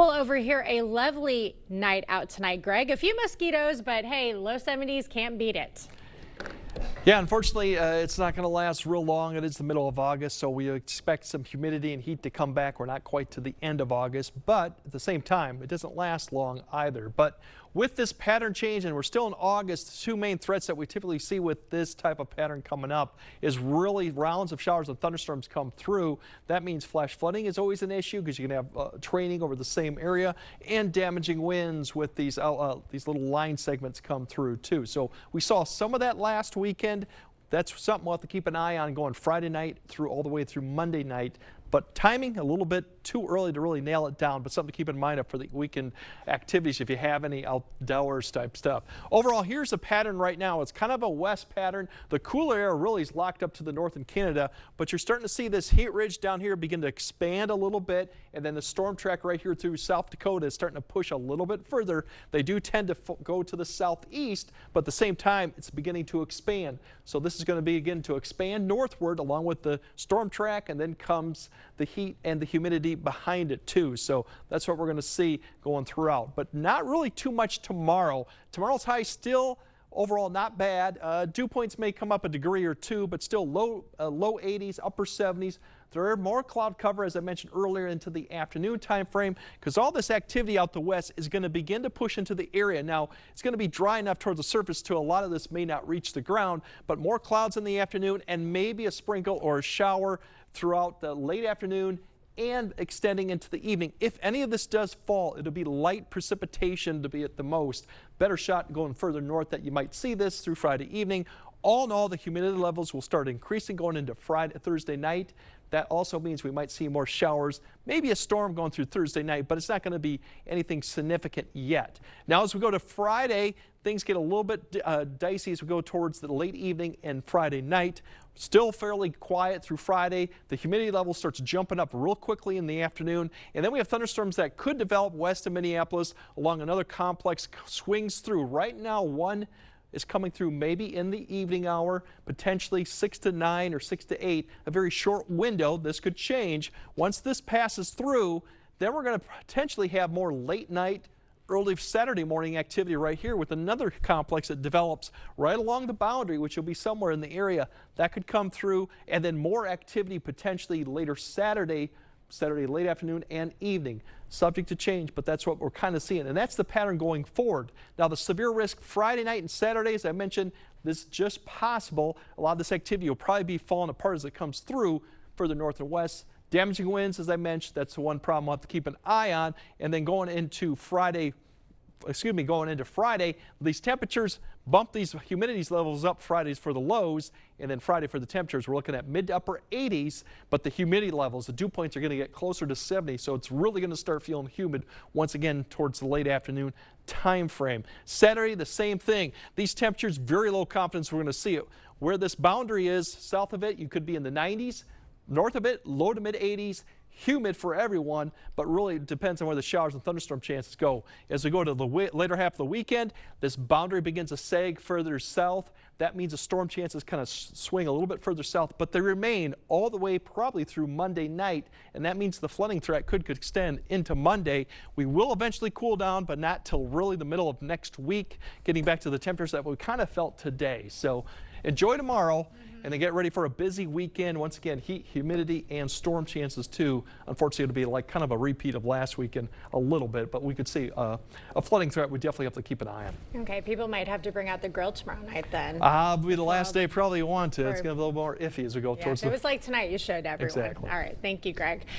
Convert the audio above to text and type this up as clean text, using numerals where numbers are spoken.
Well, over here, a lovely night out tonight, Greg. A few mosquitoes, but hey, low 70s can't beat it. Yeah, unfortunately, it's not going to last real long. It is the middle of August, so we expect some humidity and heat to come back. We're not quite to the end of August, but at the same time, it doesn't last long either. But with this pattern change, and we're still in August, the two main threats that we typically see with this type of pattern coming up is really rounds of showers and thunderstorms come through. That means flash flooding is always an issue because you can have training over the same area, and damaging winds with these little line segments come through too. So we saw some of that last weekend. That's something we'll have to keep an eye on going Friday night through all the way through Monday night. But timing a little bit too early to really nail it down, but something to keep in mind for the weekend activities if you have any outdoors type stuff. Overall, here's the pattern right now. It's kind of a west pattern. The cooler air really is locked up to the north in Canada, but you're starting to see this heat ridge down here begin to expand a little bit, and then the storm track right here through South Dakota is starting to push a little bit further. They do tend to go to the southeast, but at the same time, it's beginning to expand. So this is going to begin to expand northward along with the storm track, and then comes the heat and the humidity behind it too. So that's what we're going to see going throughout, but not really too much tomorrow. Tomorrow's high still overall not bad. Dew points may come up a degree or two, but still low 80s, upper 70s. There are more cloud cover, as I mentioned earlier, into the afternoon time frame, because all this activity out the west is going to begin to push into the area. Now, it's going to be dry enough towards the surface to a lot of this may not reach the ground, but more clouds in the afternoon and maybe a sprinkle or a shower throughout the late afternoon and extending into the evening. If any of this does fall, it'll be light precipitation to be at the most. Better shot going further north that you might see this through Friday evening. All in all, the humidity levels will start increasing going into Thursday night. That also means we might see more showers, maybe a storm going through Thursday night, but it's not going to be anything significant yet. Now, as we go to Friday, things get a little bit dicey as we go towards the late evening and Friday night. Still fairly quiet through Friday. The humidity level starts jumping up real quickly in the afternoon, and then we have thunderstorms that could develop west of Minneapolis along another complex swings through. Right now, one is coming through maybe in the evening hour, potentially 6 to 9 or 6 to 8, a very short window. This could change. Once this passes through, then we're going to potentially have more late night, early Saturday morning activity right here with another complex that develops right along the boundary, which will be somewhere in the area. That could come through, and then more activity potentially later Saturday late afternoon and evening. Subject to change, but that's what we're kind of seeing, and that's the pattern going forward. Now, the severe risk Friday night and Saturday, as I mentioned, this is just possible. A lot of this activity will probably be falling apart as it comes through further north and west. Damaging winds, as I mentioned, that's the one problem we'll have to keep an eye on. And then going into Friday, these temperatures bump these humidity levels up Fridays for the lows, and then Friday for the temperatures, we're looking at mid to upper 80s, but the humidity levels, the dew points are going to get closer to 70, so it's really going to start feeling humid once again towards the late afternoon time frame. Saturday, the same thing. These temperatures, very low confidence we're going to see it. Where this boundary is, south of it, you could be in the 90s. North of it, low to mid 80s, humid for everyone, but really depends on where the showers and thunderstorm chances go. As we go to the later half of the weekend, this boundary begins to sag further south. That means the storm chances kind of swing a little bit further south, but they remain all the way probably through Monday night, and that means the flooding threat could extend into Monday. We will eventually cool down, but not till really the middle of next week, getting back to the temperatures that we kind of felt today. So enjoy tomorrow, and then get ready for a busy weekend. Once again, heat, humidity, and storm chances too. Unfortunately, it'll be like kind of a repeat of last weekend a little bit, but we could see a flooding threat we definitely have to keep an eye on. Okay, people might have to bring out the grill tomorrow night then. It'll be the last day probably you want to. It's going to be a little more iffy as we go towards If it was like tonight, you should, everyone. Exactly. All right, thank you, Greg.